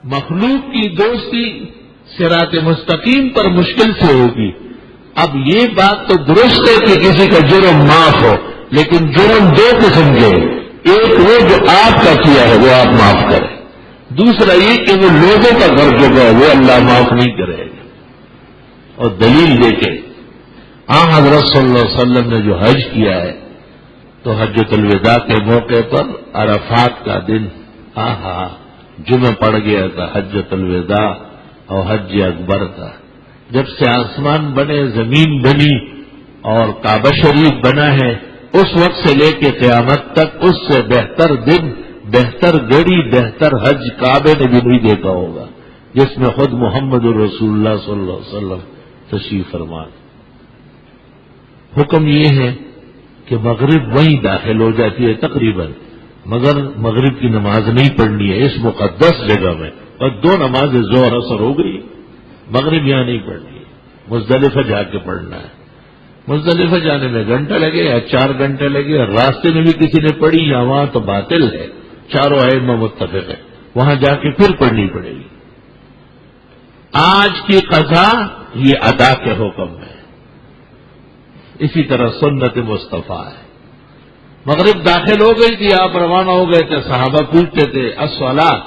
مخلوق کی دوستی صراط مستقیم پر مشکل سے ہوگی. اب یہ بات تو درست ہے کہ کسی کا جرم معاف ہو، لیکن جرم دو قسم کے، ایک وہ جو آپ کا کیا ہے وہ آپ معاف کریں، دوسرا یہ کہ وہ لوگوں کا کر چکا ہے وہ اللہ معاف نہیں کرے گا. اور دلیل دیکھیں، حضرت صلی اللہ علیہ وسلم نے جو حج کیا ہے تو حجۃ الوداع کے موقع پر عرفات کا دن جمعہ پڑ گیا تھا، حجۃ الوداع اور حج اکبر تھا. جب سے آسمان بنے، زمین بنی اور کعبہ شریف بنا ہے، اس وقت سے لے کے قیامت تک اس سے بہتر دن، بہتر گھڑی، بہتر حج کعبے نے بھی نہیں دیکھا ہوگا، جس میں خود محمد رسول اللہ صلی اللہ علیہ وسلم تشریف فرما. حکم یہ ہے کہ مغرب وہیں داخل ہو جاتی ہے تقریباً، مگر مغرب کی نماز نہیں پڑھنی ہے اس مقدس جگہ میں، اور دو نمازیں ظہر اثر ہو گئی، مغرب یہاں نہیں پڑھنی ہے، مزدلفہ جا کے پڑھنا ہے. مزدلفہ جانے میں گھنٹہ لگے یا 4 گھنٹے لگے، اور راستے میں بھی کسی نے پڑھی یا وہاں تو باطل ہے، چاروں ائمہ متفق ہے، وہاں جا کے پھر پڑھنی پڑے گی. آج کی قضا یہ ادا کے حکم ہے. اسی طرح سنت مصطفیٰ ہے. مغرب داخل ہو گئی تھی، آپ روانہ ہو گئے تھے، صحابہ پوچھتے تھے الصلاۃ،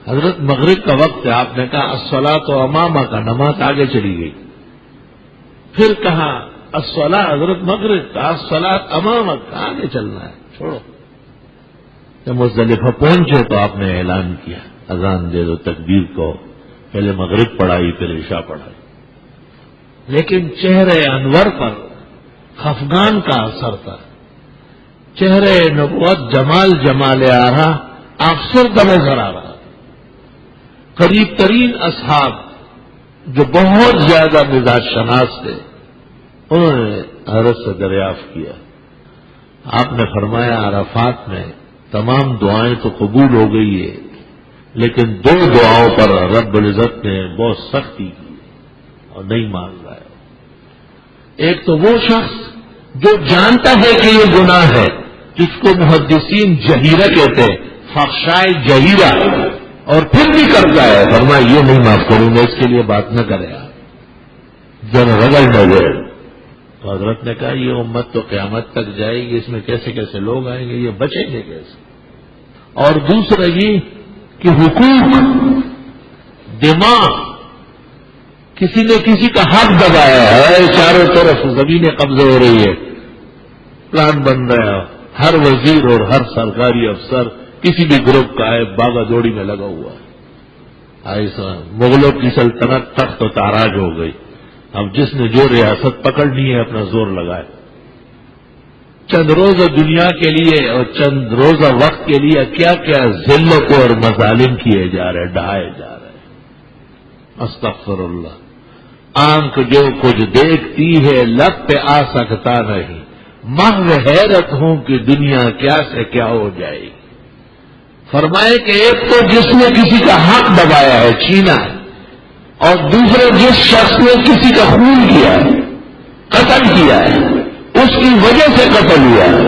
حضرت مغرب کا وقت ہے، آپ نے کہا الصلاۃ امامہ کا، نماز آگے چلی گئی. پھر کہا الصلاۃ، حضرت مغرب کا الصلاۃ امامہ کا، آگے چلنا ہے، چھوڑو. جب مزدلفہ پہنچے تو آپ نے اعلان کیا اذان دے دو، تکبیر کو، پہلے مغرب پڑھائی پھر عشاء پڑھائی. لیکن چہرے انور پر خفگان کا اثر تھا، چہرے نبوت جمال آ رہا، افسردہ نظر آ رہا. قریب ترین اصحاب جو بہت زیادہ مزاج شناس تھے، انہوں نے حضرت سے دریافت کیا. آپ نے فرمایا عرفات میں تمام دعائیں تو قبول ہو گئی ہے، لیکن 2 دعاؤں پر رب العزت نے بہت سختی کی اور نہیں مان رہا ہے. ایک تو وہ شخص جو جانتا ہے کہ یہ گناہ ہے، جس کو محدثین جہیرہ کہتے ہیں، فحشائے جہیرہ، اور پھر بھی کرتا ہے. فرمایا یہ نہیں معاف کروں گا، اس کے لیے بات نہ کرے آپ، جن رگڑ نہ گئے. تو حضرت نے کہا یہ امت تو قیامت تک جائے گی، اس میں کیسے کیسے لوگ آئیں گے، یہ بچیں گے کیسے. اور دوسرا یہ کہ حقوق، دماغ، کسی نے کسی کا حق دبایا ہے، چاروں طرف زمینیں قبضے ہو رہی ہے، پلان بن رہا ہے، ہر وزیر اور ہر سرکاری افسر کسی بھی گروپ کا ہے، باغا دوڑی میں لگا ہوا ہے. ایسا مغلوں کی سلطنت تخت و تاراج ہو گئی. اب جس نے جو ریاست پکڑنی ہے اپنا زور لگائے. چند روزہ دنیا کے لیے اور چند روزہ وقت کے لیے کیا کیا ذلتوں اور مظالم کیے جا رہے، ڈھائے جا رہے. استغفر اللہ. آنکھ جو کچھ دیکھتی ہے لب پہ آ سکتا نہیں، محو حیرت ہوں کہ دنیا کیا سے کیا ہو جائے گی. فرمائے کہ ایک تو جس نے کسی کا حق دبایا ہے، چھینا ہے، اور دوسرے جس شخص نے کسی کا خون کیا ہے، قتل کیا ہے، اس کی وجہ سے قتل ہوا ہے.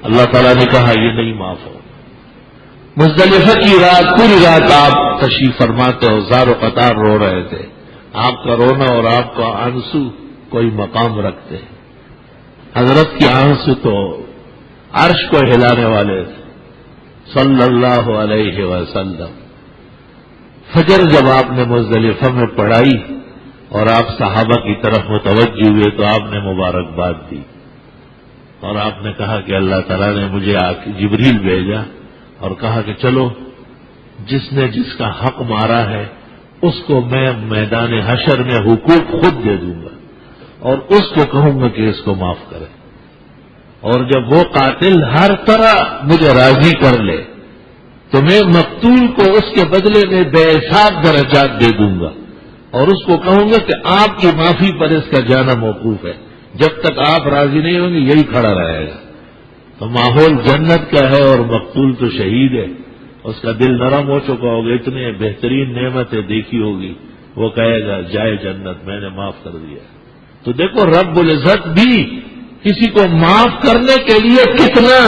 اللہ تعالیٰ نے کہا یہ نہیں معاف ہو. مزدلفہ کی رات، پوری رات آپ تشریف فرماتے ہو، زار و قطار رو رہے تھے. آپ کا رونا اور آپ کا آنسو کوئی مقام رکھتے ہیں. حضرت کی آنسو تو عرش کو ہلانے والے تھے صلی اللہ علیہ وسلم. فجر جب آپ نے مزدلفہ میں پڑھائی اور آپ صحابہ کی طرف متوجہ ہوئے تو آپ نے مبارکباد دی، اور آپ نے کہا کہ اللہ تعالیٰ نے مجھے جبریل بھیجا اور کہا کہ چلو جس نے جس کا حق مارا ہے اس کو میں میدان حشر میں حقوق خود دے دوں گا، اور اس کو کہوں گا کہ اس کو معاف کرے. اور جب وہ قاتل ہر طرح مجھے راضی کر لے تو میں مقتول کو اس کے بدلے میں بے حساب درجات دے دوں گا، اور اس کو کہوں گا کہ آپ کی معافی پر اس کا جانا موقوف ہے، جب تک آپ راضی نہیں ہوں گے یہی کھڑا رہے گا. تو ماحول جنت کا ہے اور مقتول تو شہید ہے، اس کا دل نرم ہو چکا ہوگا، اتنے بہترین نعمتیں دیکھی ہوگی، وہ کہے گا جائے جنت، میں نے معاف کر دیا. تو دیکھو رب العزت بھی کسی کو معاف کرنے کے لیے کتنا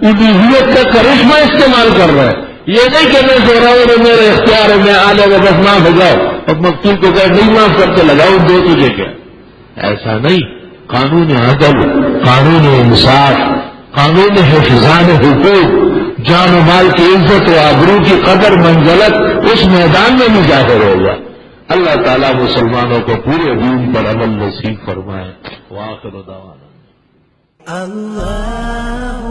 الوہیت کا کرشمہ استعمال کر رہا ہے. یہ نہیں کہ میں سو رہا ہوں میرے اختیار ہے میں آلے میں بس معاف ہو جاؤ اور مقتول کو کہ نہیں معاف کرتے لگاؤ دو تجھے کیا. ایسا نہیں. قانون عدل، قانون انصاف، قانون حفظان حقوق، جان و مال کی عزت و آبرو کی قدر منزلت اس میدان میں بھی ظاہر ہوگا. اللہ تعالیٰ مسلمانوں کو پورے دین پر عمل نصیب فرمائے. وآخر دعوانا اللہ